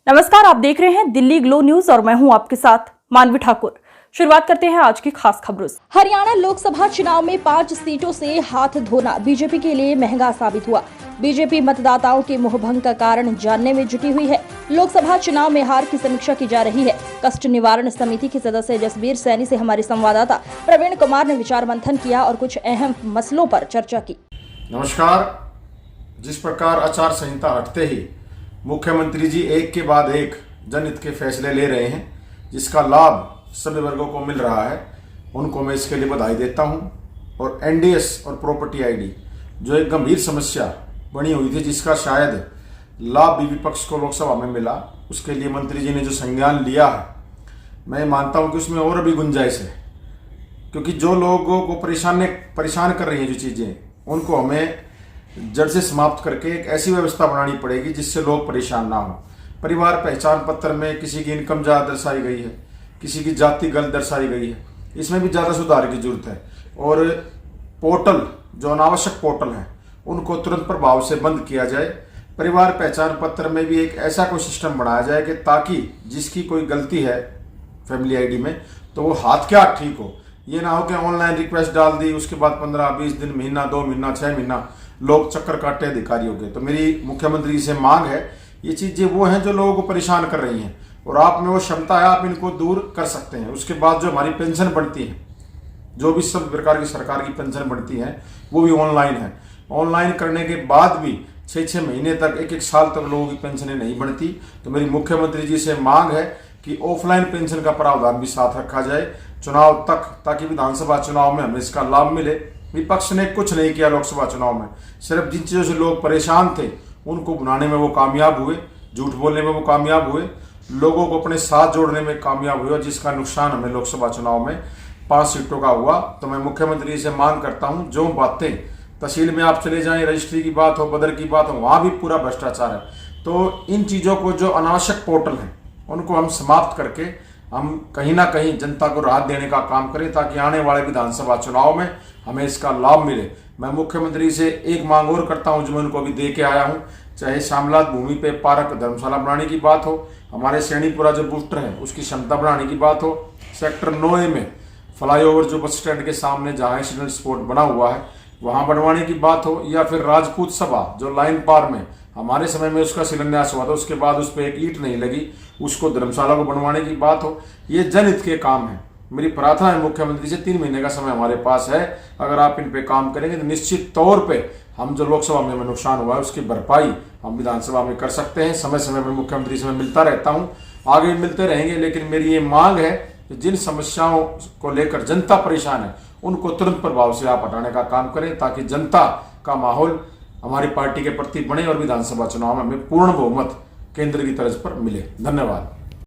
नमस्कार, आप देख रहे हैं दिल्ली ग्लो न्यूज और मैं हूं आपके साथ मानवी ठाकुर। शुरुआत करते हैं आज की खास खबरों से। हरियाणा लोकसभा चुनाव में 5 सीटों से हाथ धोना बीजेपी के लिए महंगा साबित हुआ। बीजेपी मतदाताओं के मोहभंग का कारण जानने में जुटी हुई है। लोकसभा चुनाव में हार की समीक्षा की जा रही है। कष्ट निवारण समिति के सदस्य जसबीर सैनी से हमारे संवाददाता प्रवीण कुमार ने विचार मंथन किया और कुछ अहम मसलों पर चर्चा की। नमस्कार। जिस प्रकार आचार संहिता हटते ही मुख्यमंत्री जी एक के बाद एक जनहित के फैसले ले रहे हैं, जिसका लाभ सभी वर्गों को मिल रहा है, उनको मैं इसके लिए बधाई देता हूं। और एनडीएस और प्रॉपर्टी आईडी जो एक गंभीर समस्या बनी हुई थी, जिसका शायद लाभ भी विपक्ष को लोकसभा में मिला, उसके लिए मंत्री जी ने जो संज्ञान लिया है, मैं मानता हूं कि उसमें और भी गुंजाइश है। क्योंकि जो लोगों को परेशान कर रही हैं जो चीज़ें, उनको हमें जड़ से समाप्त करके एक ऐसी व्यवस्था बनानी पड़ेगी जिससे लोग परेशान ना हो। परिवार पहचान पत्र में किसी की इनकम ज़्यादा दर्शाई गई है, किसी की जाति गलत दर्शाई गई है, इसमें भी ज़्यादा सुधार की जरूरत है। और पोर्टल जो अनावश्यक पोर्टल हैं, उनको तुरंत प्रभाव से बंद किया जाए। परिवार पहचान पत्र में भी एक ऐसा कोई सिस्टम बनाया जाए कि ताकि जिसकी कोई गलती है फैमिली आईडी में, तो वो हाथ के हाथ ठीक हो। ये ना हो कि ऑनलाइन रिक्वेस्ट डाल दी, उसके बाद 15-20 दिन, महीना, 2 महीना, 6 महीना लोग चक्कर काटे अधिकारियों के। तो मेरी मुख्यमंत्री से मांग है, ये चीज़ें वो हैं जो लोगों को परेशान कर रही हैं और आप में वो क्षमता है, आप इनको दूर कर सकते हैं। उसके बाद जो हमारी पेंशन बढ़ती है, जो भी सब प्रकार की सरकार की पेंशन बढ़ती है, वो भी ऑनलाइन है। ऑनलाइन करने के बाद भी 6-6 महीने तक, 1-1 साल तक लोगों की पेंशनें नहीं बढ़ती। तो मेरी मुख्यमंत्री जी से मांग है कि ऑफलाइन पेंशन का प्रावधान भी साथ रखा जाए चुनाव तक, ताकि विधानसभा चुनाव में हमें इसका लाभ मिले। विपक्ष ने कुछ नहीं किया लोकसभा चुनाव में, सिर्फ जिन चीज़ों से लोग परेशान थे उनको बनाने में वो कामयाब हुए, झूठ बोलने में वो कामयाब हुए, लोगों को अपने साथ जोड़ने में कामयाब हुए, और जिसका नुकसान हमें लोकसभा चुनाव में 5 सीटों का हुआ। तो मैं मुख्यमंत्री से मांग करता हूं, जो बातें तहसील में आप चले जाएं, रजिस्ट्री की बात हो, बदर की बात हो, वहां भी पूरा भ्रष्टाचार है। तो इन चीज़ों को, जो अनावश्यक पोर्टल हैं, उनको हम समाप्त करके हम कहीं ना कहीं जनता को राहत देने का काम करें, ताकि आने वाले विधानसभा चुनाव में हमें इसका लाभ मिले। मैं मुख्यमंत्री से एक मांग और करता हूं, जो मैं उनको अभी दे के आया हूं, चाहे श्यामलात भूमि पे पार्क धर्मशाला बनाने की बात हो, हमारे सैनीपुरा जो बूस्टर है उसकी क्षमता बढ़ाने की बात हो, सेक्टर 9A में फ्लाईओवर जो बस स्टैंड के सामने जहाँ एक्सीडेंट स्पॉट बना हुआ है वहाँ बनवाने की बात हो, या फिर राजपूत सभा जो लाइन पार में हमारे समय में उसका शिलान्यास हुआ था, उसके बाद उस पर एक ईंट नहीं लगी, उसको धर्मशाला को बनवाने की बात हो। ये जनहित के काम है। मेरी प्रार्थना है मुख्यमंत्री से, 3 महीने का समय हमारे पास है, अगर आप इन पे काम करेंगे तो निश्चित तौर पे हम जो लोकसभा में हमें नुकसान हुआ है उसकी भरपाई हम विधानसभा में कर सकते हैं। समय समय पर मुख्यमंत्री से मैं मिलता रहता हूँ, आगे मिलते रहेंगे, लेकिन मेरी ये मांग है कि जिन समस्याओं को लेकर जनता परेशान है उनको तुरंत प्रभाव से आप हटाने का काम करें, ताकि जनता का माहौल हमारी पार्टी के प्रति बने और विधानसभा चुनाव में हमें पूर्ण बहुमत केंद्र की तर्ज पर मिले। धन्यवाद।